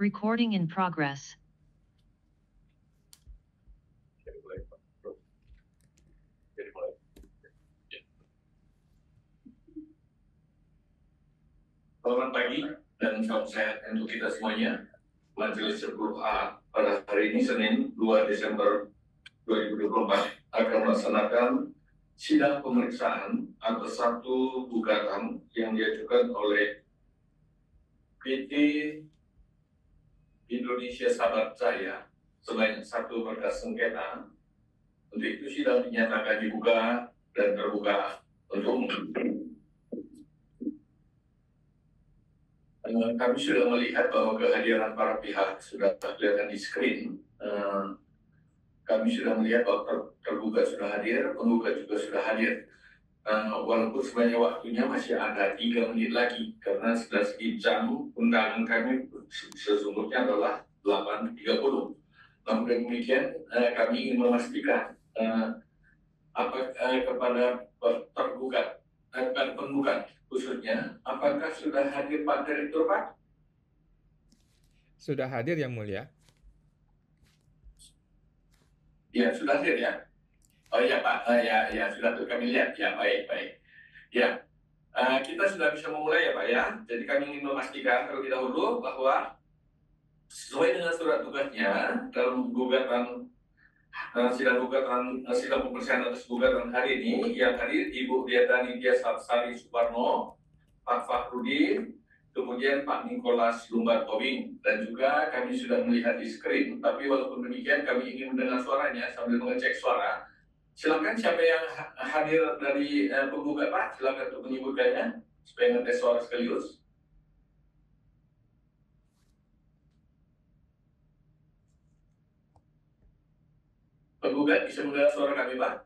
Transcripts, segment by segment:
Recording in progress. Selamat pagi dan salam sehat untuk kita semuanya. Majelis 10A pada hari ini Senin 2 Desember 2024 akan melaksanakan sidang pemeriksaan atas satu gugatan yang diajukan oleh PT Indonesia Sahabat Jaya sebanyak satu berkas sengketa. Untuk itu sidang dinyatakan dibuka dan terbuka untuk umum. Kami sudah melihat bahwa kehadiran para pihak sudah terlihat di screen. Kami sudah melihat bahwa tergugat sudah hadir, penggugat juga sudah hadir. Walaupun sebenarnya waktunya masih ada 3 menit lagi, karena sudah segi jam undangan kami sesungguhnya adalah 8.30. Namun demikian, kami ingin memastikan kepada tergugat, penggugat khususnya, apakah sudah hadir Pak Direktur, Pak? Sudah hadir, Yang Mulia. Ya, sudah hadir ya. Oh ya Pak, ya sudah tuh kami lihat. Ya, baik. Ya, kita sudah bisa memulai ya Pak ya. Jadi kami ingin memastikan terlebih dahulu bahwa sesuai dengan surat tugasnya dalam gugatan sidang pemeriksaan atas gugatan hari ini yang hadir Ibu Diadani Sari Suparno, Pak Fakhrudin, kemudian Pak Nikolas Lumbar Tobing, dan juga kami sudah melihat di screen. Tapi walaupun demikian kami ingin mendengar suaranya sambil mengecek suara. Silakan siapa yang hadir dari penggugat Pak, silakan untuk menyebutkannya supaya ngetes suara sekaligus. Penggugat bisa mendengar suara kami Pak?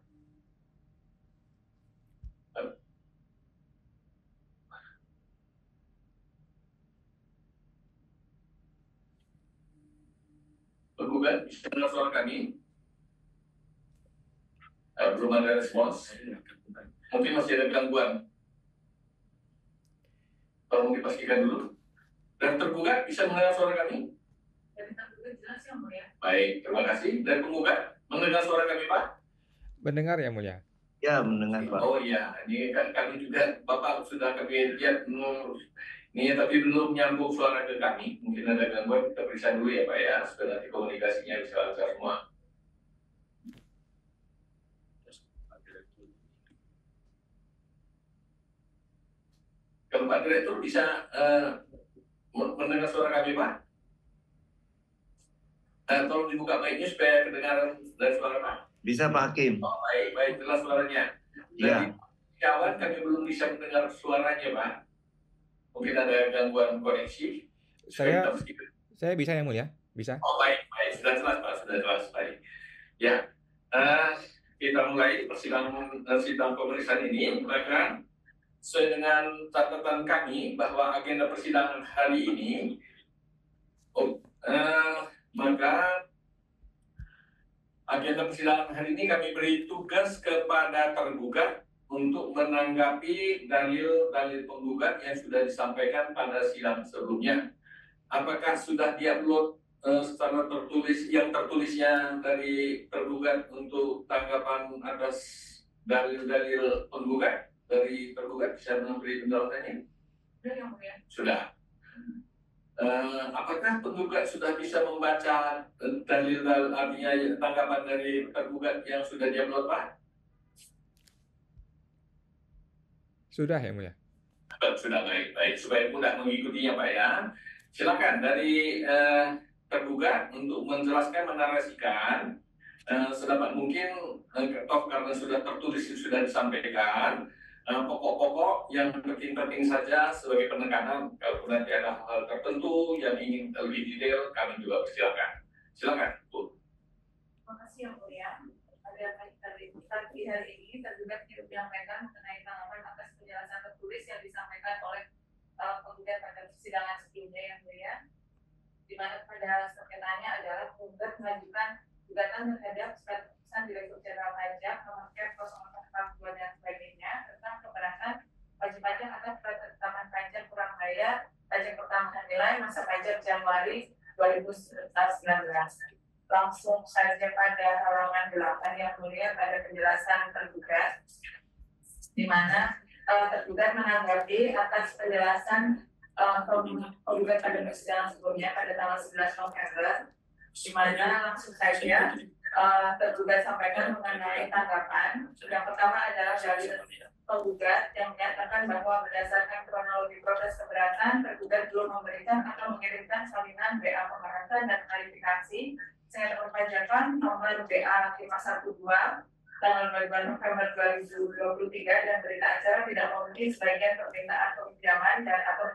Penggugat bisa mendengar suara kami? Belum ada respons. Mungkin masih ada gangguan. Tolong dipastikan dulu. Dan tergugat bisa mendengar suara kami? Tergugat jelas ya Mulia. Baik, terima kasih. Dan penggugat mendengar suara kami Pak? Mendengar ya Mulia. Ya, mendengar Pak. Oh iya, ini kan kami juga Bapak sudah kami lihat ini tapi belum nyambung suara ke kami. Mungkin ada gangguan, kita periksa dulu ya Pak ya, supaya nanti komunikasinya bisa lancar semua. Kalau Pak Direktur bisa mendengar suara kami Pak? Tolong dibuka mic-nya supaya kedengaran dari suara Pak. Bisa Pak Hakim. Oh baik, jelas suaranya. Dari kawan kami belum bisa mendengar suaranya Pak. Mungkin ada gangguan koneksi. Saya bisa yang Mulia, bisa. Oh baik, sudah jelas Pak, sudah jelas, baik. Ya, kita mulai sidang pemeriksaan ini. Maka sesuai dengan catatan kami bahwa agenda persidangan hari ini, maka agenda persidangan hari ini kami beri tugas kepada tergugat untuk menanggapi dalil-dalil penggugat yang sudah disampaikan pada sidang sebelumnya. Apakah sudah diupload secara tertulisnya dari tergugat untuk tanggapan atas dalil-dalil penggugat dari tergugat, bisa memberi penjelasannya? Sudah. Apakah penggugat sudah bisa membaca dalil-dalil, artinya tanggapan dari tergugat yang sudah diupload Pak? Sudah ya Mulia. Sudah, baik. Supaya mudah mengikutinya Pak ya. Silakan dari tergugat untuk menjelaskan, menarasikan sedapat mungkin, karena sudah tertulis, sudah disampaikan, pokok-pokok yang penting-penting saja sebagai penekanan. Kalau nanti ada hal tertentu yang ingin lebih detail, kami juga persilakan. Silakan, Bu. Terima kasih Yang Mulia. Pagi hari ini tergugat menyampaikan mengenai tanggapan atas penjelasan tertulis yang disampaikan oleh penggugat pada persidangan sebelumnya Yang Mulia, di mana pada sengketanya adalah penggugat mengajukan gugatan terhadap surat keputusan Direktur Jenderal Pajak nomor K0442 dan sebagainya tentang keberatan wajib pajak atas penetapan pajak kurang bayar, pajak pertambahan nilai, masa pajak Januari 2019. Langsung saja pada halaman 8 yang mulia pada penjelasan tergugat, di mana tergugat menanggapi atas penjelasan penggugat pada persidangan sebelumnya pada tanggal 11 November, di mana langsung saja tergugat sampaikan mengenai tanggapan. Yang pertama adalah dari penggugat yang menyatakan bahwa berdasarkan kronologi proses keberatan, tergugat belum memberikan atau mengirimkan salinan BA pembahasan dan klarifikasi sengketa perpajakan nomor BA 512 tanggal 22 November 2023 dan berita acara tidak memenuhi sebagian permintaan peminjaman dan atau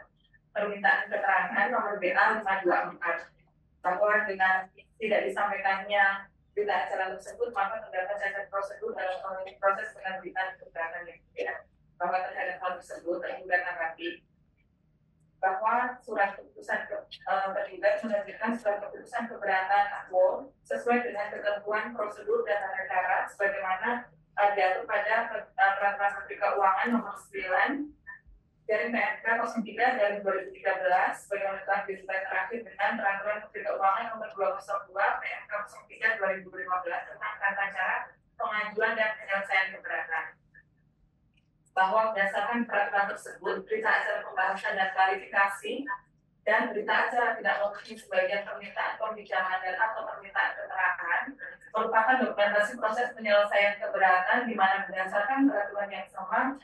permintaan keterangan nomor BA 524, bahwa dengan tidak disampaikannya berita acara tersebut maka terdapat cacat prosedur dalam proses penerbitan keberatan yang berbeda. Bahwa terhadap hal tersebut tergugat tanggapi bahwa surat keputusan tergugat menerbitkan surat keputusan keberatan AKBO sesuai dengan ketentuan prosedur dan tata cara sebagaimana diatur pada Peraturan Menteri Keuangan nomor 9 dari PMK 03 dari 2013 sebagaimana telah disesuaikan terakhir dengan Peraturan Menteri Keuangan nomor 202 PMK 03 2015 tentang tata cara pengajuan dan penyelesaian keberatan. Bahwa berdasarkan peraturan tersebut, berita acara pembahasan dan klarifikasi dan berita acara tidak memenuhi sebagian permintaan pembicaraan dan atau permintaan keterangan merupakan dokumentasi proses penyelesaian keberatan di mana berdasarkan peraturan yang sama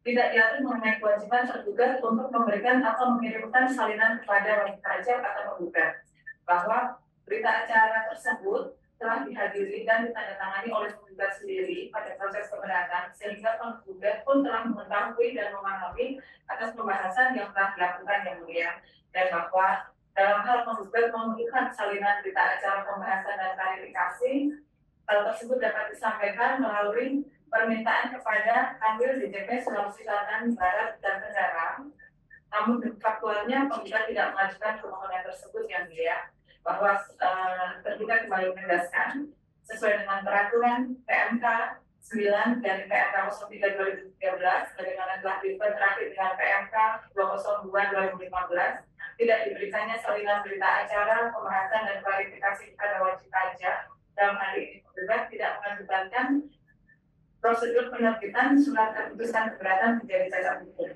tidak diatur mengenai kewajiban tergugat untuk memberikan atau mengirimkan salinan kepada wajib pajak atau penggugat. Bahwa berita acara tersebut telah dihadiri dan ditandatangani oleh penggugat sendiri pada proses keberatan, sehingga penggugat pun telah mengetahui dan memahami atas pembahasan yang telah dilakukan yang mulia, dan bahwa dalam hal penggugat memberikan salinan berita acara pembahasan dan klarifikasi, hal tersebut dapat disampaikan melalui permintaan kepada Kanwil DJP Sulawesi Selatan, Barat, dan Tenggara. Namun faktualnya penggugat tidak mengajukan permohonan tersebut yang mulia, bahwa tergugat kembali menegaskan sesuai dengan peraturan PMK 9 dari PMK 03 2013 bagaimana telah dibuat terakhir dengan PMK 202 2015 tidak diberikannya salinan berita acara pembahasan dan klarifikasi kepada wajib pajak. Dalam hal ini penggugat tidak mengajukan prosedur penerbitan surat keputusan keberatan menjadi cacat hukum.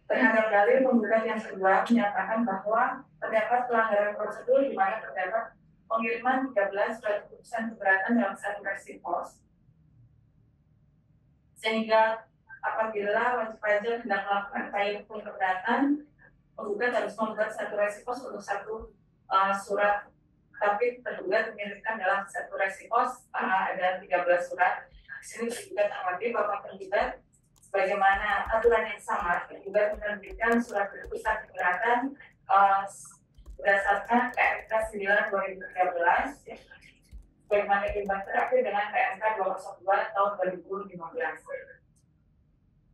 Terhadap dalil penggugat yang kedua menyatakan bahwa terdapat pelanggaran prosedur di mana terdapat pengiriman 13 surat keputusan keberatan dalam satu resi pos, sehingga apabila wajib pajak hendak melakukan upaya hukum keberatan, penggugat harus membuat satu resi pos untuk satu surat, tapi tergugat mengirimkan dalam satu resi pos ada 13 surat. Di sini tergugat amati bahwa penggugat sebagaimana aturan yang sama juga menerbitkan surat keputusan keberatan berdasarkan PMK 9 2013 sebagaimana imbas terakhir dengan PMK 202 tahun 2015.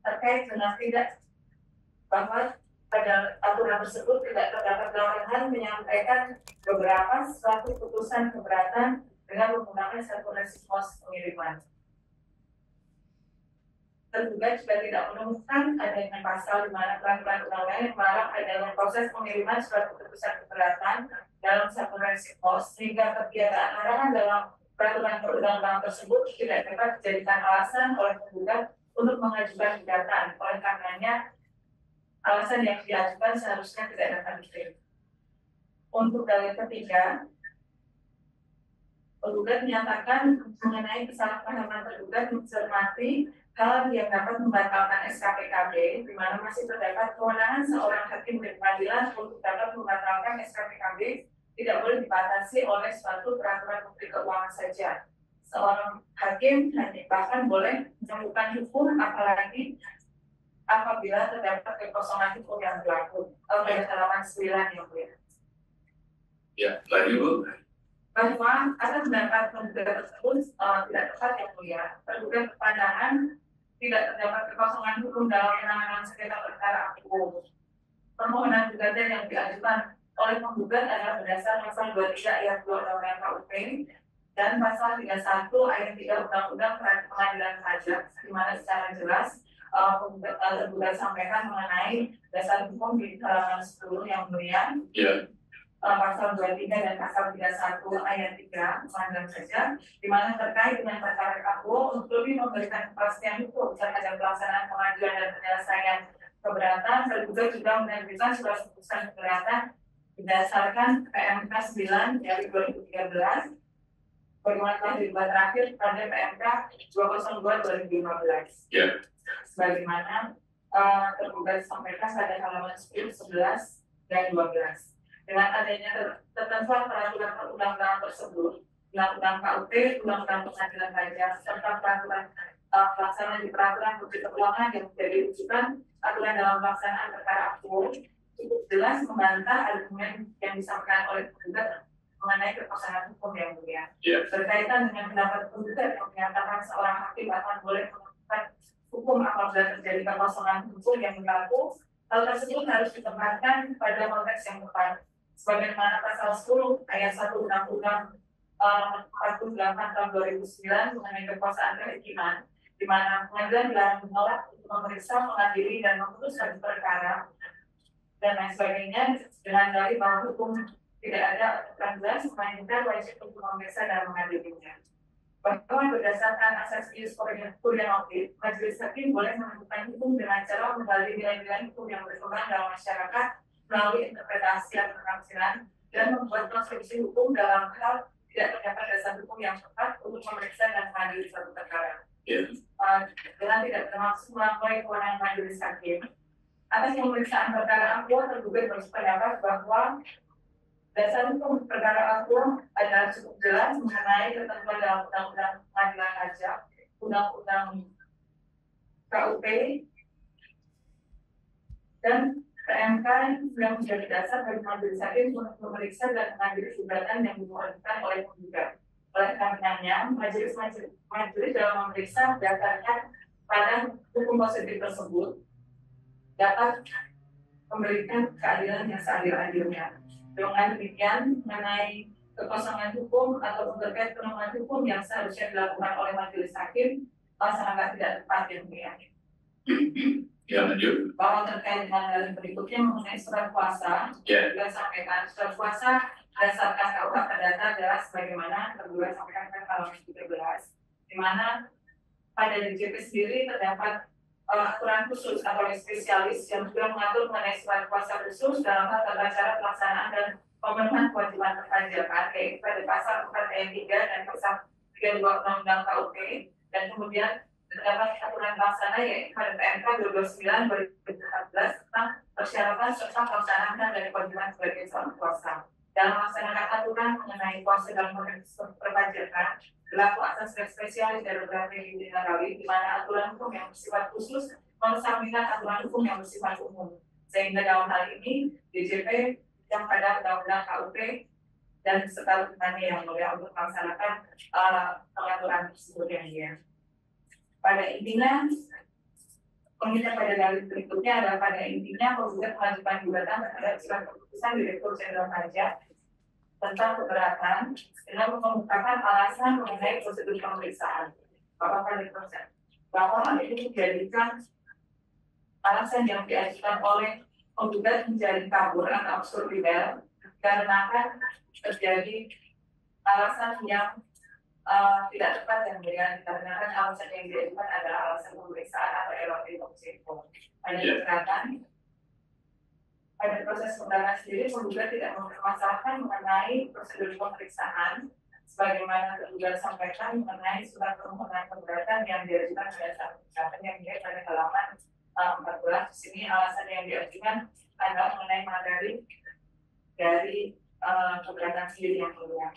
Terkait dengan tidak bahwa pada aturan tersebut tidak terdapat larangan menyampaikan beberapa suatu keputusan keberatan dengan menggunakan satu resi pos pengiriman. Tergugat juga tidak menemukan adanya pasal di mana peraturan undang-undang yang melarang adanya proses pengiriman surat keputusan keberatan dalam satu resi pos, sehingga kegiatan larangan dalam peraturan perundang-undangan tersebut tidak dapat dijadikan alasan oleh penggugat untuk mengajukan gugatan. Oleh karenanya, alasan yang diajukan seharusnya tidak dapat diterima. Untuk dalil ketiga, penggugat menyatakan mengenai kesalahpahaman tergugat mencermati hal yang dapat membatalkan SKPKB, di mana masih terdapat kewenangan seorang hakim di pengadilan untuk dapat membatalkan SKPKB tidak boleh dibatasi oleh suatu peraturan Menteri Keuangan saja. Seorang hakim bahkan boleh melakukan hukum apalagi apabila terdapat kekosongan hukum yang berlaku. Pada halaman 9 yang boleh. Ya, lanjut Bu. Bahwa ada pendapat penggugat tersebut tidak tepat yang mulia. Tergugat berpandangan tidak terdapat kekosongan hukum dalam penanganan sengketa perkara AKBO. Permohonan gugatan yang diajukan oleh penggugat adalah berdasar pasal 23 ayat 2 Undang-Undang KUP dan pasal 31 ayat 3 Undang-Undang Pengadilan Pajak, di mana secara jelas tergugat sampaikan mengenai dasar hukum di halaman 10 yang mulia. pasal 23 dan pasal 31 ayat 3 Undang-Undang Kerja, di mana terkait dengan perkara KUO untuk lebih memberikan kepastian hukum terhadap pelaksanaan pengajuan dan penyelesaian keberatan, tergugat juga menerbitkan surat keputusan keberatan berdasarkan PMK 9 dari 2013, bagaimana telah dibuat terakhir pada PMK 202 2015. Sebagaimana tergugat disampaikan pada halaman 10, 11, dan 12. Dengan adanya ketentuan peraturan perundang-undangan tersebut, Undang-Undang KUP, Undang-Undang Pengadilan Pajak, serta peraturan pelaksanaan di peraturan bukti keuangan yang menjadi rujukan aturan dalam pelaksanaan perkara KUO, cukup jelas membantah argumen yang disampaikan oleh penggugat mengenai kekosongan hukum yang mulia. Berkaitan dengan pendapat penggugat yang menyatakan seorang hakim akan boleh melakukan hukum apabila terjadi kekosongan hukum yang berlaku, hal tersebut harus ditempatkan pada konteks yang tepat. Sebagaimana pasal 10 ayat 1 Undang-Undang 48 tahun 2009 mengenai kekuasaan kehakiman, di mana pengadilan dilarang menolak untuk memeriksa, mengadili, dan memutuskan perkara dan lain sebagainya dengan dalih bahwa hukum tidak ada aturan jelas, melainkan wajib untuk memeriksa dan mengadilinya. Bahwa berdasarkan asas ius kuriatif, majelis hakim boleh menentukan hukum dengan cara menggali nilai-nilai hukum yang berkembang dalam masyarakat melalui interpretasi dan penafsiran dan membuat konstruksi hukum dalam hal tidak terdapat dasar hukum yang tepat untuk memeriksa dan mengadili suatu perkara. Dengan tidak termaksud melampaui kewenangan majelis hakim. Atas pemeriksaan perkara akuo, tergugat berpendapat bahwa dasar hukum perkara akuo adalah cukup jelas mengenai ketentuan dalam Undang-Undang Pengadilan Pajak, Undang-Undang KUP, dan PMK yang menjadi dasar bagi majelis hakim untuk memeriksa dan mengadili gugatan yang dimohonkan oleh penggugat. Oleh karenanya, majelis dalam memeriksa berdasarkan pada hukum positif tersebut dapat memberikan keadilan yang seadil-adilnya. Dengan demikian, mengenai kekosongan hukum atau terkait penemuan hukum yang seharusnya dilakukan oleh majelis hakim, sangat tidak tepat yang mulia. Lanjut. Bahwa terkait dengan hal berikutnya mengenai surat kuasa, juga sampaikan surat kuasa berdasarkan KUH Perdata adalah sebagaimana tergugat sampaikan pada halaman 13, di mana pada DJP sendiri terdapat aturan khusus atau spesialis yang juga mengatur mengenai surat kuasa khusus dalam hal tata cara pelaksanaan dan pemenuhan kewajiban perpajakan, yaitu pada pasal 4 ayat 3 dan pasal 32 Undang-Undang KUP, dan kemudian terdapat aturan pelaksana yaitu pada PMK 229/2014 tentang persyaratan serta pelaksanaan dari kewajiban sebagai calon kuasa. Dalam melaksanakan aturan mengenai kuasa dalam konteks perpajakan, berlaku asas spesialis dari beberapa generali, di mana aturan hukum yang bersifat khusus mengesampingkan aturan hukum yang bersifat umum. Sehingga dalam hal ini DJP yang pada Undang-Undang KUP dan serta tuntutannya yang mulia untuk melaksanakan pengaturan tersebut yang mulia. Pada intinya, pengingat pada dalil berikutnya adalah pada intinya penggugat mengajukan gugatan terhadap surat keputusan Direktur Jenderal Pajak tentang keberatan dengan mengungkapkan alasan mengenai prosedur pemeriksaan. Bahwa hal ini dijadikan alasan yang diajukan oleh penggugat menjadi kabur atau absurdibel karena akan terjadi alasan yang tidak tepat dan dikarenakan alasan yang diajukan adalah alasan pemeriksaan atau erotik toksiko. Pada keberatan, pada proses perkara sendiri penggugat tidak mempermasalahkan mengenai prosedur pemeriksaan, sebagaimana tergugat sampaikan mengenai surat permohonan keberatan yang diajukan pada saat keberatan yang dilihat pada halaman 14. Di sini alasan yang diajukan adalah mengenai materi dari keberatan sendiri yang mulia.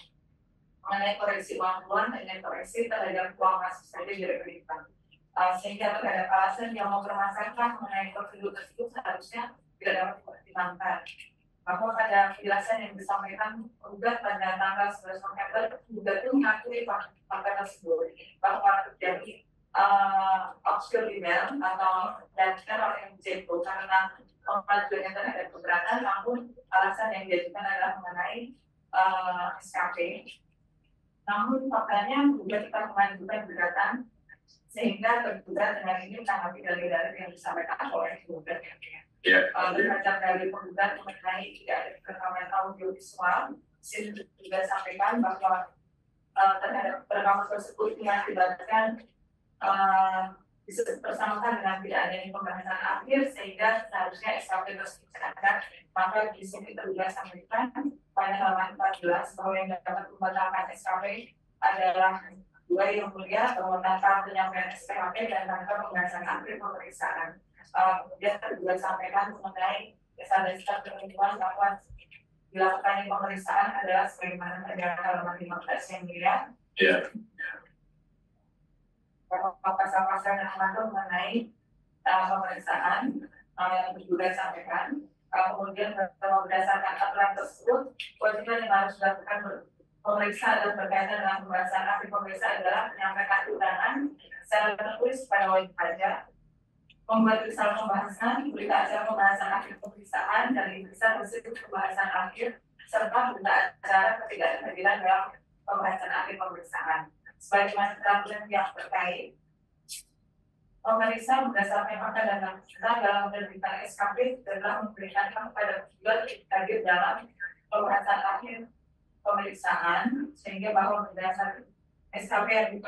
Mengenai koreksi uang keluar dengan koreksi terhadap uang masuk saja di rekening bank. Sehingga terhadap alasan yang mempermasalahkan mengenai prosedur tersebut seharusnya tidak dapat dipertimbangkan. Bahwa pada penjelasan yang disampaikan penggugat pada tanggal 11 November, penggugat itu mengakui fakta tersebut bahwa terjadi obscure email atau diajukan oleh MJP karena pengajuannya terhadap keberatan, namun alasan yang diajukan adalah mengenai SKP. Namun faktanya juga kita mengajukan gugatan sehingga tergugat dengan ini menanggapi dalil-dalil yang disampaikan oleh penggugat. Terhadap dari penggugat mengenai tidak ada rekaman audiovisual, sini juga sampaikan bahwa terhadap rekaman tersebut mengakibatkan bersamakan dengan tidak adanya pembahasan akhir, sehingga seharusnya SKP terus dicatat. Maka di sini tergugat sampaikan pada halaman 14 bahwa yang dapat membatalkan SKP adalah dua yang mulia, bahwa tanpa penyampaian SKP dan tanpa pembahasan akhir pemeriksaan. Kemudian tergugat sampaikan mengenai dasar-dasar ketentuan bahwa dilakukannya pemeriksaan adalah sebagaimana terdapat halaman 15 yang mulia. Pasal-pasal yang mengatur mengenai pemeriksaan yang tergugat sampaikan. Kemudian berdasarkan aturan tersebut, kewajiban yang harus dilakukan pemeriksaan dan berkaitan dengan pembahasan akhir pemeriksaan adalah menyampaikan undangan secara tertulis pada wajib pajak, membuat risalah pembahasan, berita acara pembahasan akhir pemeriksaan, dan diperiksa hasil pembahasan akhir, serta berita acara ketidakhadiran dalam pembahasan akhir pemeriksaan. Sebagaimana peraturan yang terkait, pemeriksa berdasarkan fakta dan fakta dalam penerbitan SKP telah memberikan kepada penggugat hadir dalam pembahasan akhir pemeriksaan, sehingga bahwa berdasarkan SKP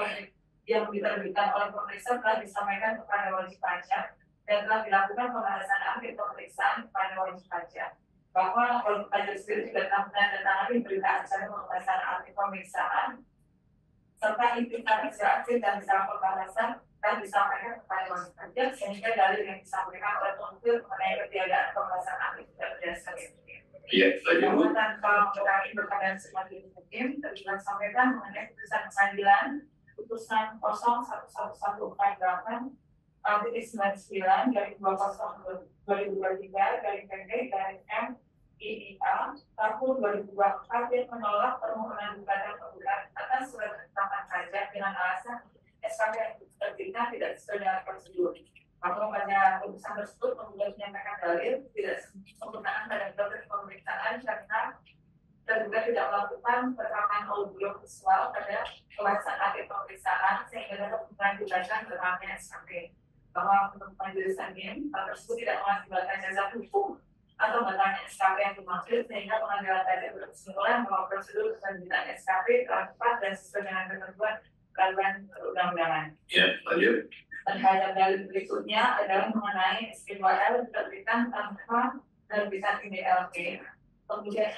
yang diterbitkan oleh pemeriksa telah disampaikan kepada wajib pajak dan telah dilakukan pembahasan akhir pemeriksaan kepada wajib pajak, bahwa wajib pajak sendiri juga telah menandatangani berita acara pembahasan akhir pemeriksaan serta intikan akhir dan risalah pembahasan telah disampaikan kepada wajib pajak, sehingga dalil yang disampaikan oleh penuntut mengenai ketiadaan pembahasan akhir tidak berdasarkan. Namun tanpa mengurangi kepada semakin hakim, tergugat sampaikan mengenai putusan pengadilan putusan 01148 titik 99 dari 2023 dari PP dari MIIA tahun 2024 yang menolak permohonan gugatan penggugat atas surat ketetapan pajak dengan alasan SKP yang terbitkan tidak sesuai dengan prosedur. Maka pada putusan tersebut penggugat menyampaikan dalil tidak sempurnaan pada proses pemeriksaan karena tergugat tidak melakukan perekaman audio visual pada pembahasan akhir pemeriksaan sehingga dapat melanjutkan rekaman SKP. Bahwa untuk majelis hakim hal tersebut tidak mengakibatkan jasa hukum atau batalnya SKP yang dimaksud, sehingga pengadilan pajak berkesimpulan bahwa prosedur penerbitan SKP telah tepat dan sesuai dengan ketentuan peraturan perundang-undangan. Terhadap dalil berikutnya adalah mengenai SP2L diterbitkan tanpa penerbitan IDLP. Kemudian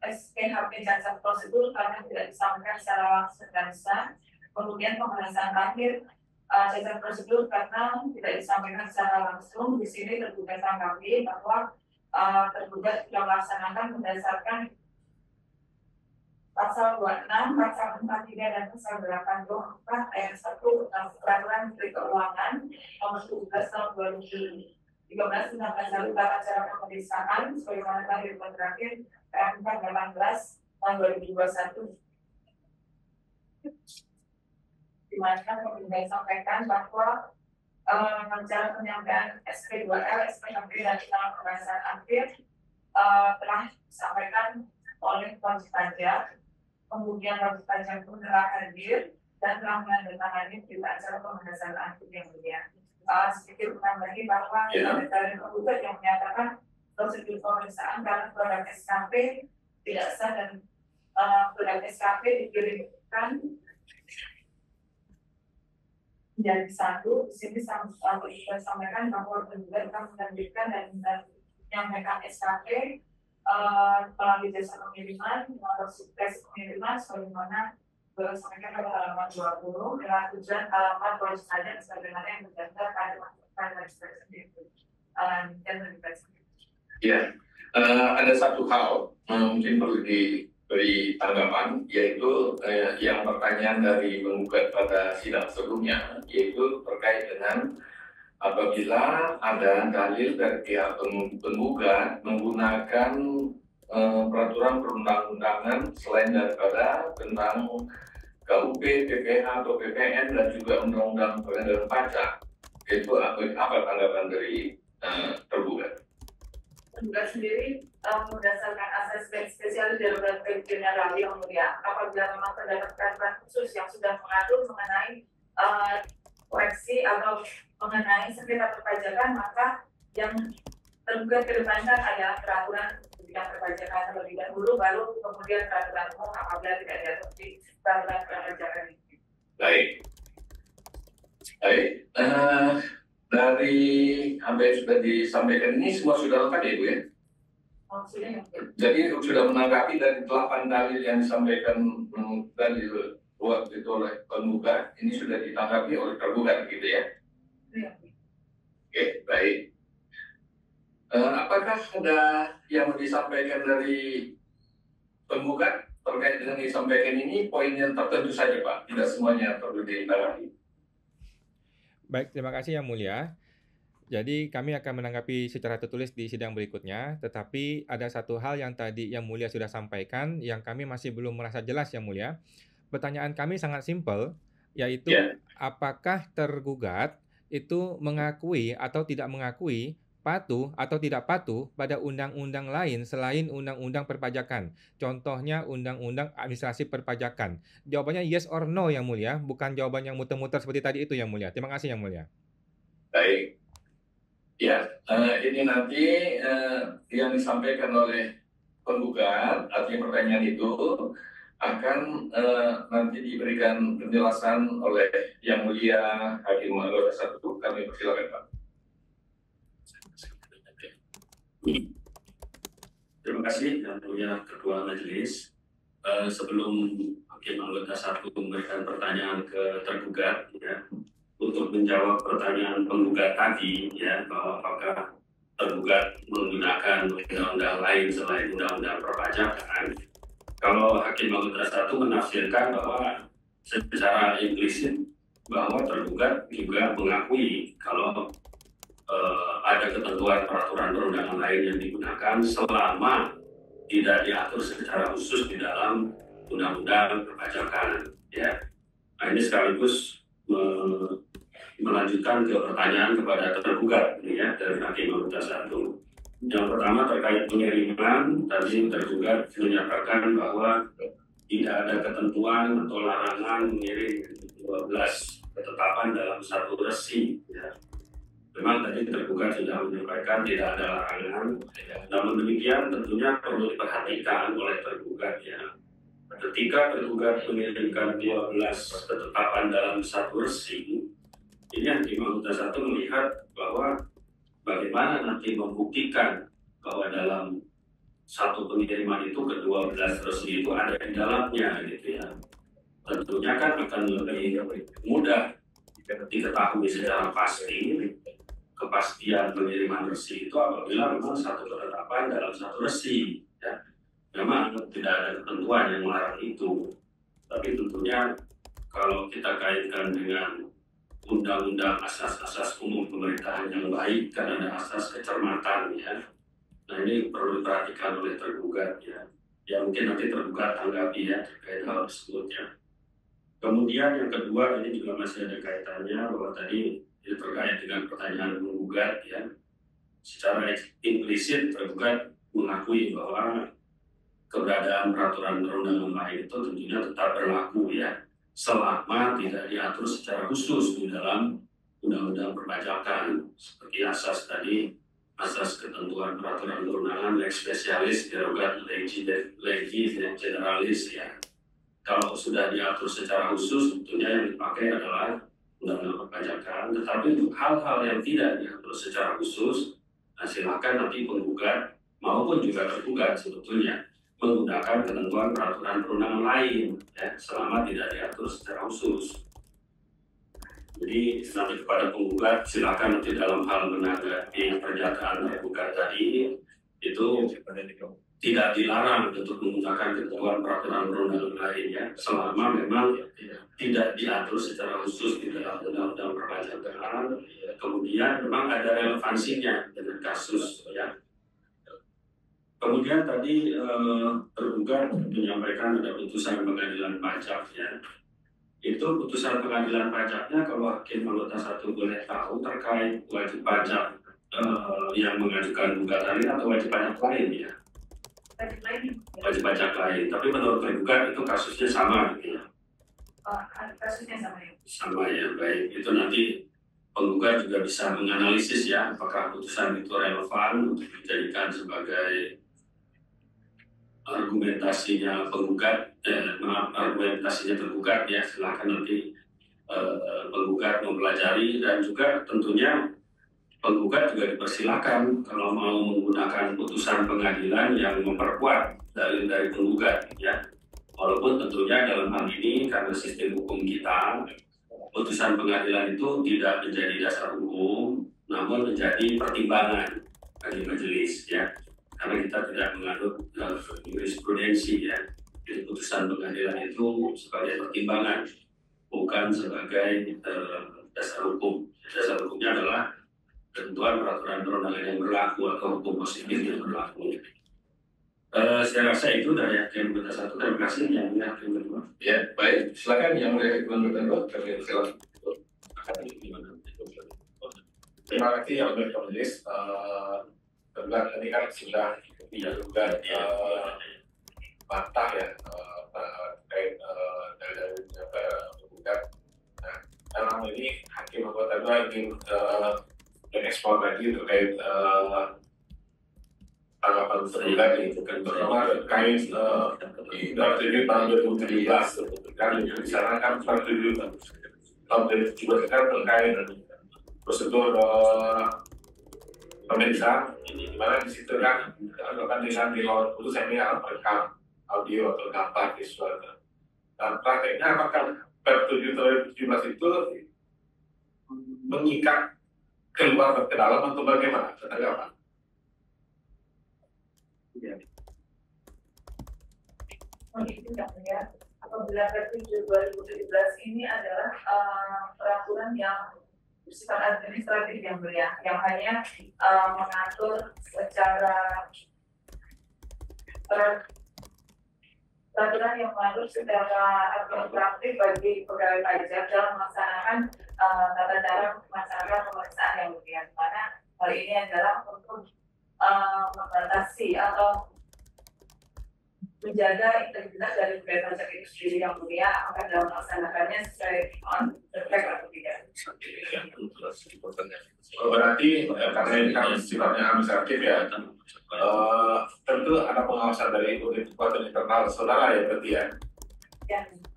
SPHP jasa prosedur karena tidak disampaikan secara langsung dan sah. Kemudian pembahasan akhir jasa prosedur karena tidak disampaikan secara langsung. Di sini tergugat tanggapi bahwa tergugat sudah melaksanakan berdasarkan pasal 26, pasal 43 dan pasal 84 ayat 1 peraturan Menteri Keuangan nomor 17 tahun 2013 tentang tata cara pemeriksaan sebagaimana tadi terakhir PMK 18 tahun 2021. Di mana pemerintah sampaikan bahwa cara penyampaian SP2L, SPHP dan dalam pembahasan akhir telah disampaikan oleh wajib pajak. Kemudian wajib pajak pun telah hadir dan telah menandatangani berita acara pembahasan akhir yang mulia. Sedikit menambahi bahwa dari penggugat yang menyatakan prosedur pemeriksaan dalam produk SKP tidak sah dan produk SKP dikirimkan menjadi satu. Di sini saya sampaikan bahwa penggugat telah menerbitkan dan menyampaikan SKP melalui jasa pengiriman atau sukses pengiriman sebagaimana disampaikan pada halaman 20 dengan tujuan alamat wajib pajak sebagaimana yang berdasarkan pada legislasi itu. Ya, ada satu hal mungkin perlu diberi tanggapan, yaitu yang pertanyaan dari penggugat pada sidang sebelumnya, yaitu terkait dengan apabila ada dalil dari pihak penggugat menggunakan peraturan perundang-undangan selain daripada tentang KUP, PPH atau PPN dan juga Undang-Undang Pengadilan Pajak, itu apa tanggapan dari tergugat? Tergugat sendiri berdasarkan asas spesialis darurat general yang mulia, apabila memang terdapat peraturan khusus yang sudah mengatur mengenai koreksi atau mengenai sengketa perpajakan, maka yang tergugat ke depan kan ada peraturan bidang perpajakan terlebih dahulu, baru kemudian peraturan umum apabila tidak diatur di peraturan perpajakan ini. Baik. Dari apa yang sudah disampaikan ini semua sudah lengkap ya Bu ya? Maksudnya yang Jadi sudah menanggapi dari 8 dalil yang disampaikan dalil waktu itu oleh penggugat, ini sudah ditanggapi oleh tergugat gitu ya? Oke, baik. Apakah ada yang mau disampaikan dari penggugat terkait dengan yang disampaikan ini? Poin yang tertentu saja Pak, tidak semuanya perlu ditanggapi. Baik, terima kasih Yang Mulia. Jadi kami akan menanggapi secara tertulis di sidang berikutnya, tetapi ada satu hal yang tadi Yang Mulia sudah sampaikan yang kami masih belum merasa jelas Yang Mulia. Pertanyaan kami sangat simpel, yaitu apakah tergugat itu mengakui atau tidak mengakui patuh atau tidak patuh pada undang-undang lain selain undang-undang perpajakan. Contohnya undang-undang administrasi perpajakan. Jawabannya yes or no Yang Mulia, bukan jawaban yang muter-muter seperti tadi itu Yang Mulia. Terima kasih Yang Mulia. Baik. Ya, ini nanti yang disampaikan oleh penggugat, artinya pertanyaan itu akan nanti diberikan penjelasan oleh Yang Mulia Hakim Anggota 1. Kami persilakan Pak. Terima kasih Yang Mulia Ketua Majelis. Sebelum Hakim Anggota 1 memberikan pertanyaan ke tergugat, ya, untuk menjawab pertanyaan penggugat tadi, ya, bahwa apakah tergugat menggunakan undang-undang lain selain undang-undang perpajakan. Kalau Hakim Anggota 1 menafsirkan bahwa secara implisit bahwa tergugat juga mengakui kalau ada ketentuan peraturan perundangan lain yang digunakan selama tidak diatur secara khusus di dalam undang-undang perpajakan. Ya, nah, ini sekaligus melanjutkan ke pertanyaan kepada tergugat, ya, dari Hakim Anggota 1. Yang pertama terkait pengiriman, tadi tergugat menyatakan bahwa tidak ada ketentuan atau larangan mengirim 12 ketetapan dalam satu resi. Ya. Memang tadi tergugat sudah menyampaikan tidak ada larangan, namun demikian tentunya perlu diperhatikan oleh tergugat, ya. Ketika tergugat mengirimkan 12 ketetapan dalam satu resi, ini Hakim Anggota 1 melihat bahwa bagaimana nanti membuktikan bahwa dalam satu pengiriman itu ke-12 resi itu ada di dalamnya, gitu ya. Tentunya kan akan lebih mudah diketahui secara pasti kepastian pengiriman resi itu apabila memang satu ketetapan dalam satu resi, ya. Memang tidak ada ketentuan yang melarang itu, tapi tentunya kalau kita kaitkan dengan undang-undang asas-asas umum pemerintahan yang baik, kan ada asas kecermatan, ya. Nah, ini perlu diperhatikan oleh tergugat, ya. Ya mungkin nanti tergugat tanggapi, ya, terkait hal tersebut, ya. Kemudian yang kedua, ini juga masih ada kaitannya bahwa tadi ini terkait dengan pertanyaan penggugat, ya. Secara implisit tergugat mengakui bahwa keberadaan peraturan perundangan lain itu tentunya tetap berlaku, ya, selama tidak diatur secara khusus di dalam undang-undang perpajakan, seperti asas tadi, asas ketentuan peraturan perundangan, lex specialis, derogat, legis generalis, ya. Kalau sudah diatur secara khusus, tentunya yang dipakai adalah undang-undang perpajakan. Tetapi untuk hal-hal yang tidak diatur secara khusus, nah silakan nanti penggugat maupun juga tergugat sebetulnya menggunakan ketentuan peraturan perundangan lain, ya, selama tidak diatur secara khusus. Jadi nanti kepada penggugat silakan nanti dalam hal menanggapi pernyataan tergugat tadi itu tidak dilarang untuk menggunakan ketentuan peraturan perundangan lain, ya, selama memang tidak diatur secara khusus di dalam undang-undang perpajakan. Kemudian memang ada relevansinya dengan kasus, ya. Kemudian tadi tergugat menyampaikan ada putusan pengadilan pajak, ya. Itu putusan pengadilan pajaknya kalau Hakim Anggota 1 boleh tahu terkait wajib pajak yang mengajukan gugatan ini atau wajib pajak lain, ya. Wajib pajak lain. Tapi menurut tergugat itu kasusnya sama, gitu ya. Kasusnya sama, ya. Sama, ya, baik. Itu nanti penggugat juga bisa menganalisis ya apakah putusan itu relevan untuk dijadikan sebagai argumentasinya penggugat, argumentasinya tergugat ya, silakan nanti penggugat mempelajari, dan juga tentunya penggugat juga dipersilakan kalau mau menggunakan putusan pengadilan yang memperkuat dalil dari penggugat ya. Walaupun tentunya dalam hal ini karena sistem hukum kita, putusan pengadilan itu tidak menjadi dasar hukum, namun menjadi pertimbangan bagi majelis ya. Karena kita tidak menganut jurisprudensi ya. Jadi putusan pengadilan itu sebagai pertimbangan, bukan sebagai dasar hukum. Dasar hukumnya adalah ketentuan peraturan perundangan yang berlaku atau hukum positif yang berlaku. Saya rasa itu dari hakim anggota 1. Terima kasih yang hakim kedua. Ya, baik. Silakan yang hakim kedua. Silakan. Terima kasih yang majelis. Kebetulan ini kan sudah juga bantah ya terkait dari penggugat. Nah, dalam ini hakim anggota 2 ingin mengekspor lagi terkait tanggapan penggugat itu kan pertama terkait di dalam 7 tahun 2017 kan di sana kan 7 tahun 2017 kan terkait prosedur pemeriksaan di mana di situ kan akan dengan di luar putusan ini akan merekam audio atau gambar visual. Dan prakteknya apakah per 7 tahun 2017 itu mengikat keluar ke dalam atau bagaimana? Tanggapan? Itu ya, apabila Perpres 2017 ini adalah peraturan yang bersifat administratif yang mulia, yang hanya mengatur secara peraturan yang mengatur secara administratif bagi pegawai pajak dalam melaksanakan tata cara melaksanakan pemeriksaan yang mulia. Karena hal ini adalah untuk membatasi atau menjaga integritas dari pegawai pajak itu sendiri yang mulia, apakah dalam melaksanakannya sesuai on track atau tidak. Berarti karena ini kan sifatnya administratif ya, tentu ada pengawasan dari unit kekuatan internal saudara ya berarti ya.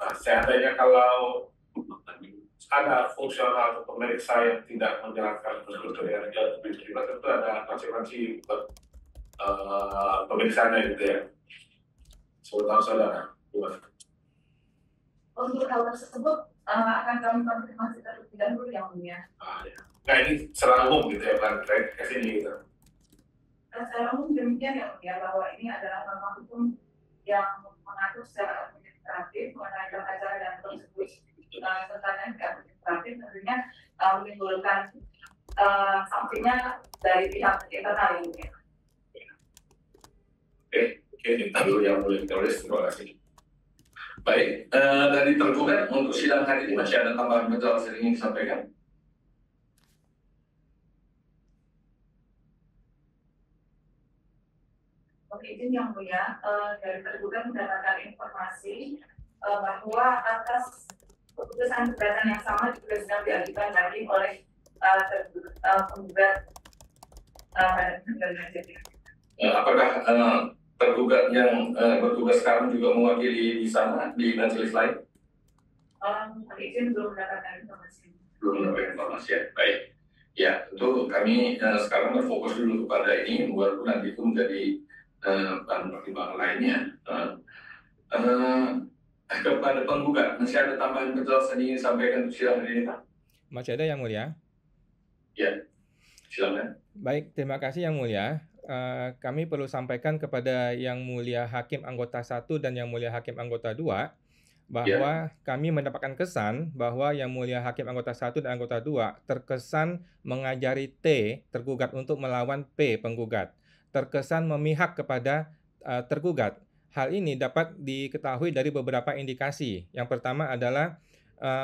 Nah, seandainya kalau ada fungsional atau pemeriksa yang tidak menjalankan prosedur yang diterima, tentu ada konsekuensi buat pemeriksaannya gitu ya. Saudara saudara. Untuk hal tersebut akan kami konfirmasi terlebih dahulu yang mulia. Nah ini secara umum gitu ya, bukan terkait ke sini gitu. Secara umum demikian yang mulia, bahwa ini adalah norma hukum yang mengatur secara administratif mengenai acara dan prosedur tentang administratif, tentunya menimbulkan sanksinya dari pihak internal ini. Oke, kita dulu yang boleh ditulis. Terima kasih. Baik, dari tergugat untuk sidang hari ini masih ada tambahan penjelasan yang ingin disampaikan? Oke, izin yang mulia, dari tergugat mendapatkan informasi bahwa atas keputusan keberatan yang sama juga sedang diajukan lagi oleh penggugat pada pengadilan negeri. Apakah tergugat yang bertugas sekarang juga mewakili di sana di majelis lain? Izin belum mendapatkan informasi. Belum mendapatkan informasi ya. Baik. Ya, tentu kami sekarang berfokus dulu kepada ini, walaupun nanti itu menjadi bahan pertimbangan lainnya. Kepada penggugat, masih ada tambahan penjelasan yang ingin disampaikan untuk sidang hari ini, Pak? Masih ada yang mulia? Ya, silakan. Baik, terima kasih yang mulia. Kami perlu sampaikan kepada yang mulia hakim anggota 1 dan yang mulia hakim anggota 2 bahwa kami mendapatkan kesan bahwa yang mulia hakim anggota 1 dan anggota 2 terkesan mengajari T tergugat untuk melawan P penggugat, terkesan memihak kepada tergugat. Hal ini dapat diketahui dari beberapa indikasi. Yang pertama adalah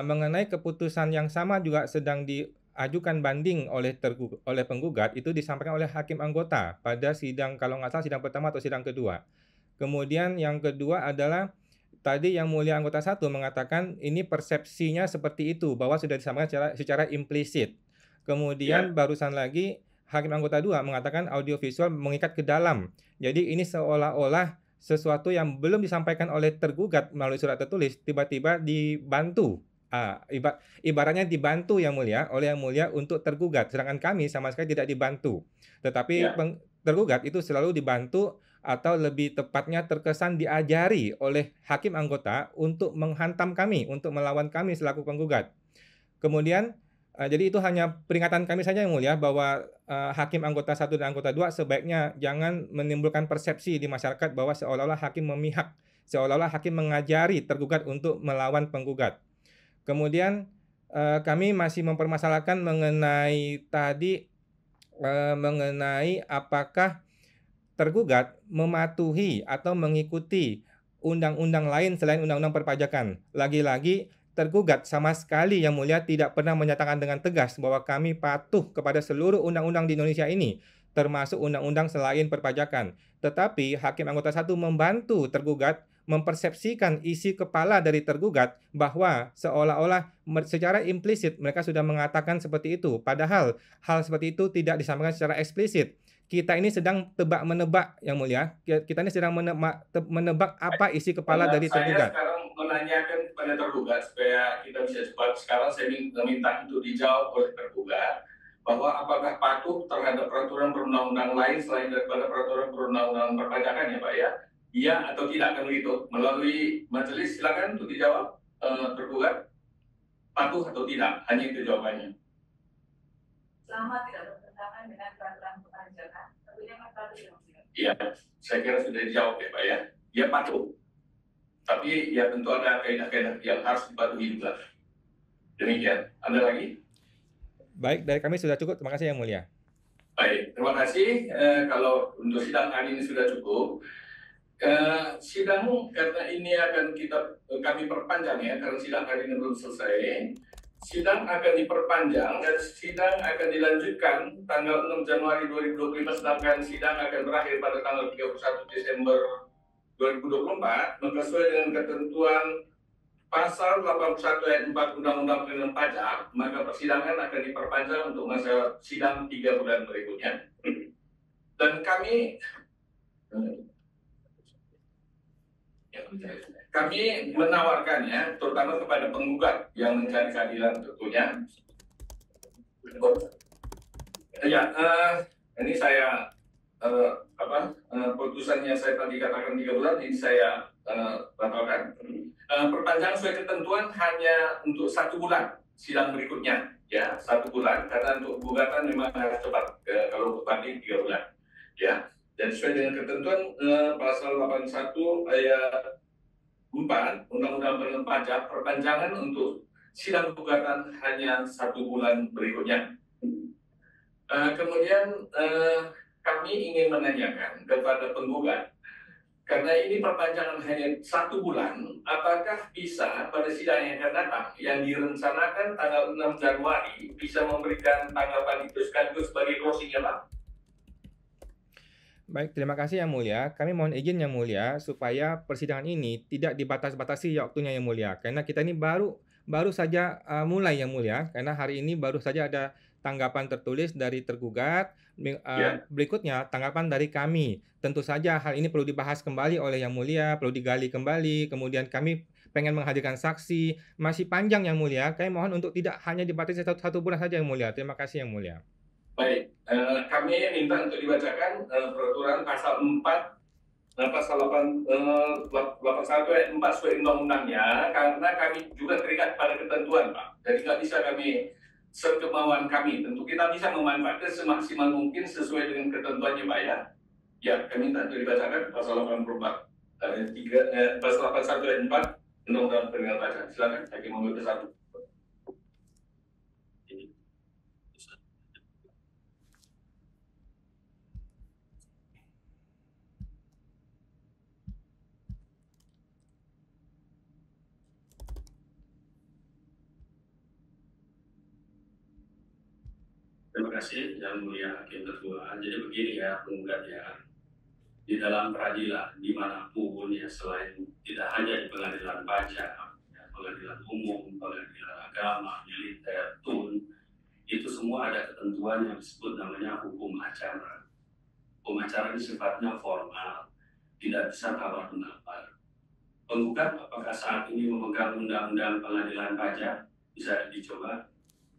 mengenai keputusan yang sama juga sedang diajukan banding oleh penggugat, itu disampaikan oleh hakim anggota pada sidang, kalau nggak salah sidang pertama atau sidang kedua. Kemudian yang kedua adalah tadi yang mulia anggota 1 mengatakan ini persepsinya seperti itu, bahwa sudah disampaikan secara implisit. Kemudian barusan lagi Hakim anggota 2 mengatakan audiovisual mengikat ke dalam. Jadi ini seolah-olah sesuatu yang belum disampaikan oleh tergugat melalui surat tertulis tiba-tiba dibantu. Ibaratnya dibantu Yang Mulia oleh Yang Mulia untuk tergugat, sedangkan kami sama sekali tidak dibantu. Tetapi tergugat itu selalu dibantu atau lebih tepatnya terkesan diajari oleh hakim anggota untuk menghantam kami, untuk melawan kami selaku penggugat. Kemudian jadi itu hanya peringatan kami saja Yang Mulia bahwa hakim anggota 1 dan anggota 2 sebaiknya jangan menimbulkan persepsi di masyarakat bahwa seolah-olah hakim memihak, seolah-olah hakim mengajari tergugat untuk melawan penggugat. Kemudian kami masih mempermasalahkan mengenai apakah tergugat mematuhi atau mengikuti undang-undang lain selain undang-undang perpajakan. Lagi-lagi tergugat sama sekali Yang Mulia tidak pernah menyatakan dengan tegas bahwa kami patuh kepada seluruh undang-undang di Indonesia ini, termasuk undang-undang selain perpajakan. Tetapi hakim anggota 1 membantu tergugat mempersepsikan isi kepala dari tergugat bahwa seolah-olah secara implisit mereka sudah mengatakan seperti itu, padahal hal seperti itu tidak disampaikan secara eksplisit. Kita ini sedang tebak-menebak Yang Mulia, kita ini sedang menebak apa isi kepala dari tergugat. Saya sekarang menanyakan kepada tergugat supaya kita bisa cepat. Sekarang saya minta untuk dijawab oleh tergugat bahwa apakah patuh terhadap peraturan perundang-undang lain selain daripada peraturan perundang-undangan perpajakan ya Pak ya? Iya atau tidak kan begitu? Melalui majelis silakan untuk dijawab tergugat patuh atau tidak, hanya itu jawabannya. Selama tidak bertentangan dengan peraturan perpajakan, tentunya kan patuh. Iya, saya kira sudah dijawab ya Pak ya. Dia patuh. Tapi ya tentu ada kaidah-kaidah yang harus dipatuhi juga. Demikian. Ada lagi? Baik, dari kami sudah cukup. Terima kasih Yang Mulia. Baik, terima kasih. Kalau untuk sidang hari ini sudah cukup. Sidang karena ini akan kami perpanjang ya, karena sidang hari ini belum selesai. Sidang akan diperpanjang dan sidang akan dilanjutkan tanggal 6 Januari 2025, sedangkan sidang akan berakhir pada tanggal 31 Desember 2024, maka sesuai dengan ketentuan pasal 81 ayat 4 Undang-Undang Penerimaan Pajak, maka persidangan akan diperpanjang untuk masa sidang 3 bulan berikutnya. Dan kami menawarkannya terutama kepada penggugat yang mencari keadilan tentunya. Ini saya putusannya saya tadi katakan 3 bulan, ini saya batalkan. Perpanjangan sesuai ketentuan hanya untuk 1 bulan sidang berikutnya, ya 1 bulan, karena untuk gugatan memang harus cepat, kalau untuk banding 3 bulan, ya. Dan sesuai dengan ketentuan pasal 81 ayat 4 Undang-Undang Penerimaan Pajak, perpanjangan untuk sidang gugatan hanya 1 bulan berikutnya. Kemudian kami ingin menanyakan kepada penggugat, karena ini perpanjangan hanya 1 bulan, apakah bisa pada sidang yang akan datang yang direncanakan tanggal 6 Januari bisa memberikan tanggapan itu sekaligus sebagai closing ya Pak? Baik, terima kasih Yang Mulia. Kami mohon izin Yang Mulia supaya persidangan ini tidak dibatas-batasi waktunya Yang Mulia, karena kita ini baru saja mulai Yang Mulia, karena hari ini baru saja ada tanggapan tertulis dari tergugat, berikutnya tanggapan dari kami. Tentu saja hal ini perlu dibahas kembali oleh Yang Mulia, perlu digali kembali, kemudian kami pengen menghadirkan saksi, masih panjang Yang Mulia. Kami mohon untuk tidak hanya dibatasi 1 bulan saja Yang Mulia. Terima kasih Yang Mulia. Baik, kami minta untuk dibacakan peraturan pasal 4, pasal 81 ayat 4 sesuai undang-undangnya, karena kami juga terikat pada ketentuan Pak. Jadi nggak bisa kami sekemauan kami. Tentu kita bisa memanfaatkan semaksimal mungkin sesuai dengan ketentuannya Pak ya. Ya, kami minta untuk dibacakan pasal 84 pasal 81 ayat 4 Undang-Undang Penerimaan Pajak. Silakan, Hakim Anggota 1. Terima kasih Yang Mulia Hakim Ketua. Jadi begini ya penggugat ya, di dalam peradilan dimanapun ya, selain tidak hanya di pengadilan pajak, ya, pengadilan umum, pengadilan agama, militer, tun, itu semua ada ketentuan yang disebut namanya hukum acara. Hukum acara ini sifatnya formal, tidak bisa tawar-menawar. Penggugat apakah saat ini memegang undang-undang pengadilan pajak? Bisa dicoba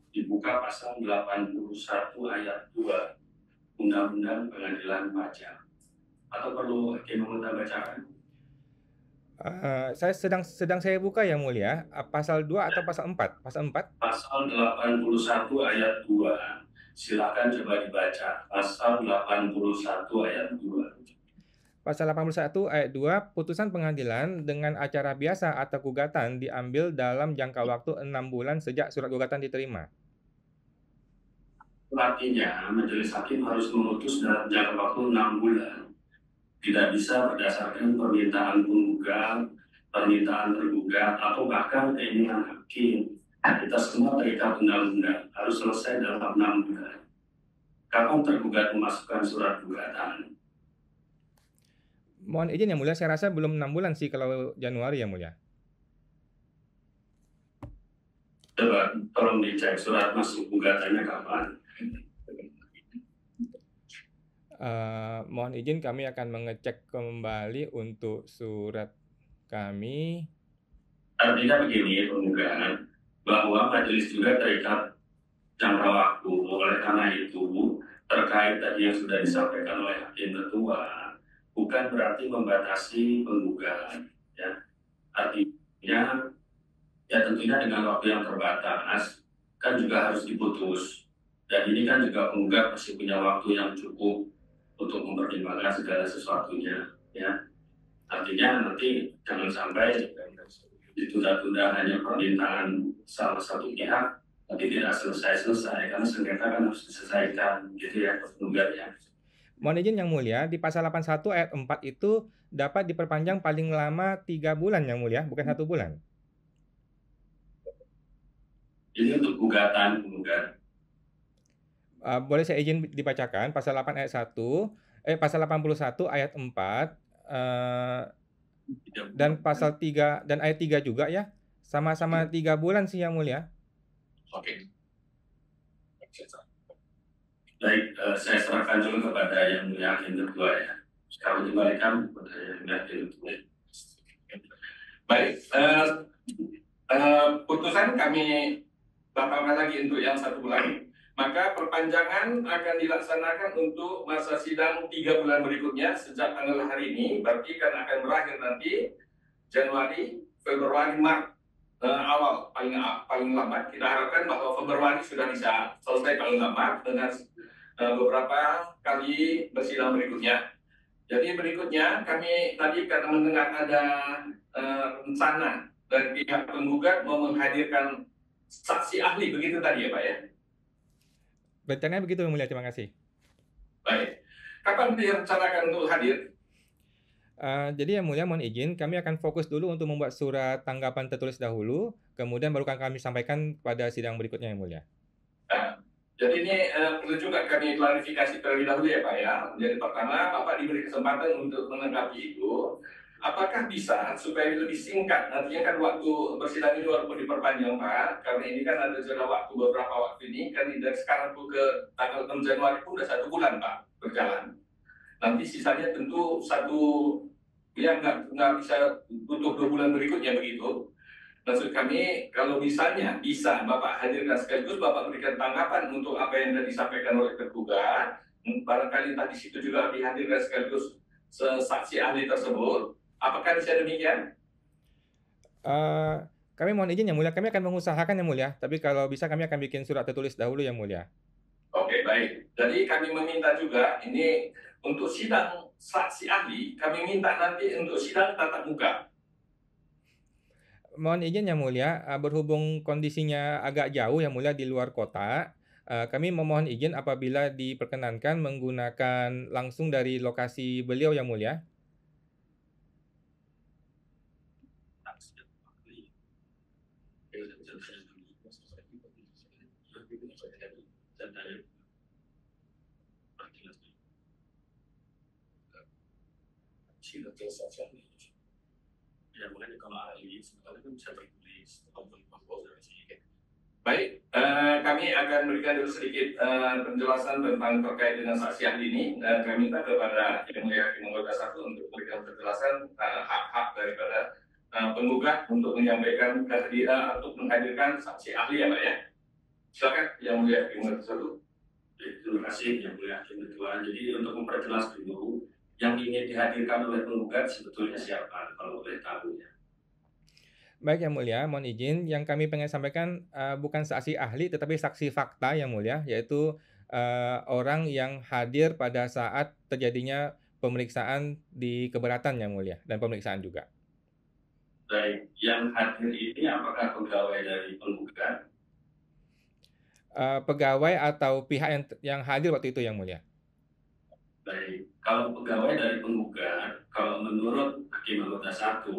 dibuka pasal 81 ayat 2 Undang-Undang Pengadilan Pajak. Atau perlu hakim meminta bacakan? Saya sedang saya buka yang mulia, pasal 2 atau pasal 4? Pasal 4? Pasal 81 ayat 2. Silakan coba dibaca. Pasal 81 ayat 2. Pasal 81 ayat 2, putusan pengadilan dengan acara biasa atau gugatan diambil dalam jangka waktu 6 bulan sejak surat gugatan diterima. Artinya, majelis hakim harus memutus dalam jangka waktu 6 bulan. Tidak bisa berdasarkan permintaan penggugat, permintaan tergugat, atau bahkan keinginan hakim. Kita semua terikat undang-undang, harus selesai dalam 6 bulan. Kapan tergugat memasukkan surat gugatan? Mohon izin yang mulia, saya rasa belum 6 bulan sih kalau Januari yang mulia. Coba tolong dicek surat masuk gugatannya kapan. Mohon izin kami akan mengecek kembali untuk surat kami. Artinya begini penggugat, bahwa majelis juga terikat jangka waktu. Oleh karena itu, terkait tadi yang sudah disampaikan oleh hakim ketua, bukan berarti membatasi penggugat. Ya. Artinya, ya tentunya dengan waktu yang terbatas, kan juga harus diputus. Dan ini kan juga penggugat masih punya waktu yang cukup untuk mempertimbangkan segala sesuatunya. Ya. Artinya nanti jangan sampai ditunda-tunda hanya permintaan salah satu pihak, tapi tidak selesai-selesai, karena sengketa kan harus diselesaikan, gitu ya, penggugat ya. Mohon izin yang mulia, di pasal 81 ayat 4 itu dapat diperpanjang paling lama 3 bulan yang mulia, bukan 1 bulan. Ini untuk gugatan penggugat. Boleh saya izin dibacakan pasal 8 ayat 1, pasal 81 ayat 4, dan pasal 3 dan ayat 3 juga ya. Sama-sama 3 bulan sih yang mulia. Oke. Baik, saya serahkan dulu kepada yang mulia hakim ketua ya. Sekarang dikembalikan kepada yang mulia hakim ketua. Baik, putusan kami batalkan lagi untuk yang 1 bulan. Maka perpanjangan akan dilaksanakan untuk masa sidang 3 bulan berikutnya sejak tanggal hari ini, berarti kan akan berakhir nanti Januari, Februari, Maret awal paling lambat. Kita harapkan bahwa Februari sudah bisa selesai paling lambat dengan beberapa kali bersidang berikutnya. Jadi berikutnya kami tadi karena mendengar ada rencana dari pihak penggugat mau menghadirkan saksi ahli, begitu tadi ya Pak ya? Rencananya begitu yang mulia, terima kasih. Baik, kapan direncanakan untuk hadir? Jadi yang mulia mohon izin, kami akan fokus dulu untuk membuat surat tanggapan tertulis dahulu, kemudian baru kami sampaikan pada sidang berikutnya yang mulia. Jadi ini perlu juga kami klarifikasi terlebih dahulu ya Pak ya. Jadi pertama, Bapak diberi kesempatan untuk menanggapi itu. Apakah bisa supaya lebih singkat? Nantinya kan waktu bersidang ini walaupun diperpanjang Pak, karena ini kan ada jeda waktu beberapa waktu ini, kan dari sekarang tuh ke tanggal 6 Januari pun udah 1 bulan Pak berjalan. Nanti sisanya tentu nggak bisa butuh 2 bulan berikutnya begitu. Maksud kami, kalau misalnya bisa Bapak hadirkan sekaligus, Bapak berikan tanggapan untuk apa yang sudah disampaikan oleh tergugat, barangkali tadi situ juga dihadirkan sekaligus saksi ahli tersebut. Apakah bisa demikian? Kami mohon izin yang mulia, kami akan mengusahakan yang mulia, tapi kalau bisa kami akan bikin surat tertulis dahulu yang mulia. Oke, baik. Jadi kami meminta juga ini untuk sidang saksi ahli, kami minta nanti untuk sidang tatap muka. Mohon izin yang mulia, berhubung kondisinya agak jauh yang mulia di luar kota, kami memohon izin apabila diperkenankan menggunakan langsung dari lokasi beliau yang mulia. Ya makanya kalau ahli sebenarnya kan bisa tertulis ataupun komposisi Baik, kami akan berikan dulu sedikit penjelasan tentang terkait dengan saksi ahli ini, dan kami minta kepada Yang Mulia Hakim Anggota 1 untuk memberikan penjelasan hak-hak daripada penggugat untuk menyampaikan kehadiran atau menghadirkan saksi ahli ya Pak ya. Silakan Yang Mulia Hakim Anggota 1. Terima kasih Yang Mulia Hakim Ketua. Jadi untuk memperjelas dulu, yang ingin dihadirkan oleh penggugat sebetulnya siapa kalau boleh tahu ya. Baik Yang Mulia, mohon izin yang kami pengen sampaikan bukan saksi ahli tetapi saksi fakta Yang Mulia, yaitu orang yang hadir pada saat terjadinya pemeriksaan di keberatan Yang Mulia dan pemeriksaan juga. Baik, yang hadir ini apakah pegawai dari penggugat? Pegawai atau pihak yang hadir waktu itu Yang Mulia. Baik, kalau pegawai dari penggugat, kalau menurut Hakim Anggota 1,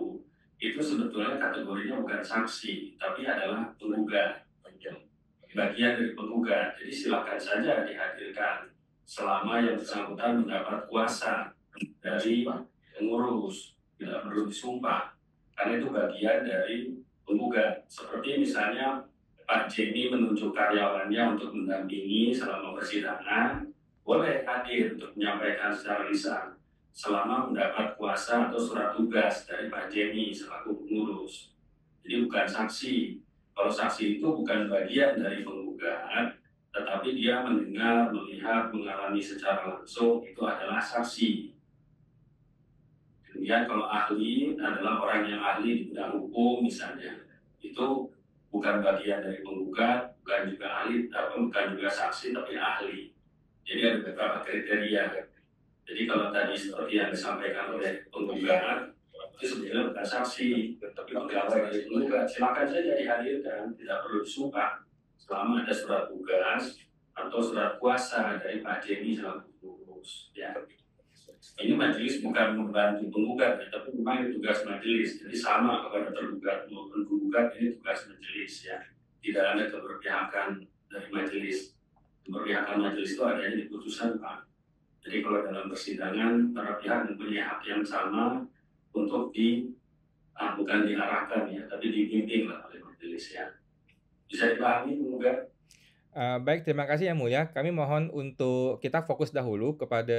itu sebetulnya kategorinya bukan saksi, tapi adalah penggugat, bagian dari penggugat. Jadi silakan saja dihadirkan selama yang bersangkutan mendapat kuasa dari pengurus, tidak perlu disumpah, karena itu bagian dari penggugat. Seperti misalnya Pak Jenny menunjuk karyawannya untuk mendampingi selama persidangan, boleh hadir untuk menyampaikan secara lisan selama mendapat kuasa atau surat tugas dari Pak Jenny selaku pengurus. Jadi bukan saksi. Kalau saksi itu bukan bagian dari penggugat, tetapi dia mendengar, melihat, mengalami secara langsung, itu adalah saksi. Kemudian kalau ahli adalah orang yang ahli di bidang hukum misalnya, itu bukan bagian dari penggugat, bukan juga ahli, bukan juga saksi, tapi ahli. Jadi ada beberapa kriteria. Jadi kalau tadi seperti yang disampaikan oleh penggugat, itu sebenarnya bukan saksi, tapi pegawai dari penggugat. Silakan saja dihadirkan, tidak perlu disumpah, selama ada surat tugas atau surat kuasa dari Pak Jenny selaku pengurus. Ya. Ini majelis bukan membantu penggugat, tapi memang itu tugas majelis. Jadi sama kepada tergugat maupun penggugat, ini tugas majelis ya. Tidak ada keberpihakan dari majelis. Keberpihakan majelis itu adanya di putusan Pak. Jadi kalau dalam persidangan para pihak mempunyai hak yang sama untuk bukan diarahkan ya, tapi dibimbing lah oleh majelis ya. Bisa dipahami penggugat? Baik, terima kasih Yang Mulia. Kami mohon untuk kita fokus dahulu kepada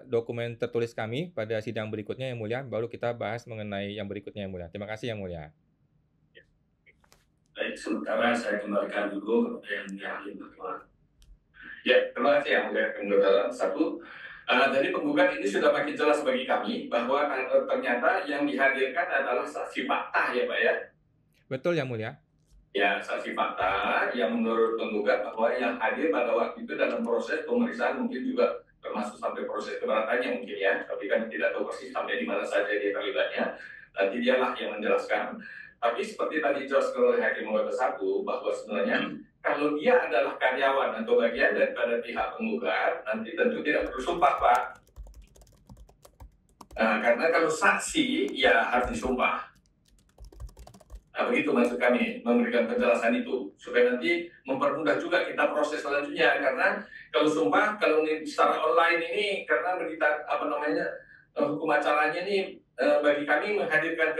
dokumen tertulis kami pada sidang berikutnya Yang Mulia, baru kita bahas mengenai yang berikutnya Yang Mulia. Terima kasih Yang Mulia. Baik, sementara saya kembalikan dulu kepada Yang Mulia Hakim Ketua. Ya, terima kasih Yang Mulia Hakim Anggota 1. Jadi penggugat ini sudah makin jelas bagi kami bahwa ternyata yang dihadirkan adalah saksi fakta ya Pak ya. Betul Yang Mulia. Ya, saksi fakta yang menurut penggugat bahwa yang hadir pada waktu itu dalam proses pemeriksaan mungkin juga termasuk sampai proses keberatannya mungkin ya, tapi kami tidak tahu persis sampai di mana saja dia terlibatnya. Nanti dialah yang menjelaskan. Tapi seperti tadi jelas oleh Hakim Anggota 1 bahwa sebenarnya kalau dia adalah karyawan atau bagian daripada pihak penggugat, nanti tentu tidak perlu sumpah Pak. Karena kalau saksi ya harus disumpah. Begitu maksud kami memberikan penjelasan itu supaya nanti mempermudah juga kita proses selanjutnya, karena kalau sumpah kalau secara online ini karena berita hukum acaranya ini bagi kami menghadirkan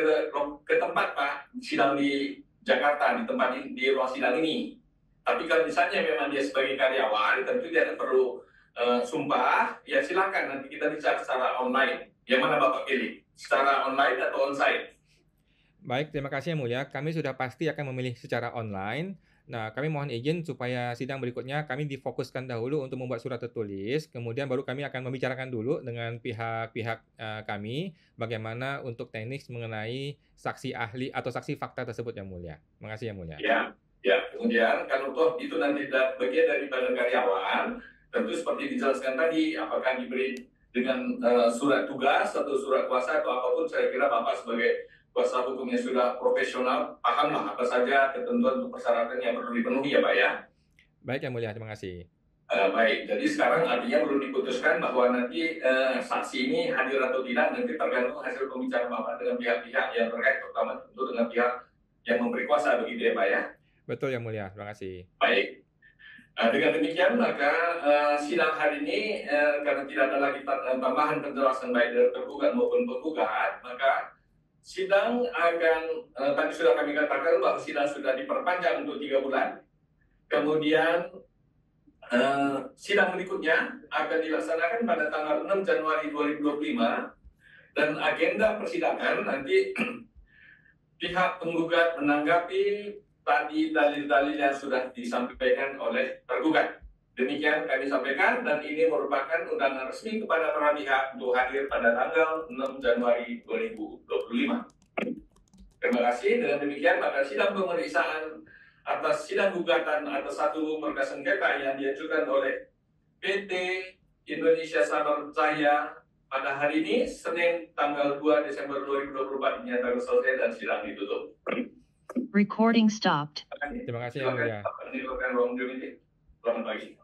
ke tempat Pak sidang di Jakarta, di tempat di ruang sidang ini. Tapi kalau misalnya memang dia sebagai karyawan tentu dia tidak perlu sumpah, ya silakan nanti kita bicara secara online. Yang mana Bapak pilih? Secara online atau onsite? Baik, terima kasih Yang Mulia. Kami sudah pasti akan memilih secara online. Nah, kami mohon izin supaya sidang berikutnya kami difokuskan dahulu untuk membuat surat tertulis, kemudian baru kami akan membicarakan dulu dengan pihak-pihak kami bagaimana untuk teknis mengenai saksi ahli atau saksi fakta tersebut Yang Mulia. Terima kasih Yang Mulia. Ya, kemudian kalau toh itu nanti bagian daripada karyawan, tentu seperti dijelaskan tadi, apakah diberi dengan surat tugas atau surat kuasa atau apapun, saya kira Bapak sebagai kuasa hukum yang sudah profesional, pahamlah apa saja ketentuan untuk persyaratan yang perlu dipenuhi ya Pak ya. Baik Yang Mulia, terima kasih. Baik, jadi sekarang artinya belum diputuskan bahwa nanti saksi ini hadir atau tidak, nanti tergantung hasil pembicaraan Bapak dengan pihak-pihak yang terkait, terutama tentu dengan pihak yang memberi kuasa, begitu ya Pak ya. Betul Yang Mulia, terima kasih. Baik. Dengan demikian maka sidang hari ini karena tidak ada lagi tambahan penjelasan baik dari tergugat maupun penggugat, maka sidang akan tadi sudah kami katakan bahwa sidang sudah diperpanjang untuk 3 bulan Kemudian sidang berikutnya akan dilaksanakan pada tanggal 6 Januari 2025 dan agenda persidangan nanti pihak penggugat menanggapi tadi dalil-dalil yang sudah disampaikan oleh tergugat. Demikian kami sampaikan dan ini merupakan undangan resmi kepada para pihak untuk hadir pada tanggal 6 Januari 2025. Terima kasih. Dengan demikian maka sidang pemeriksaan atas sidang gugatan atas satu berkas sengketa yang diajukan oleh PT Indonesia Sabar Cahya pada hari ini Senin tanggal 2 Desember 2024 dinyatakan selesai dan sidang ditutup. Recording stopped. Terima kasih Yang Mulia. Selamat pagi.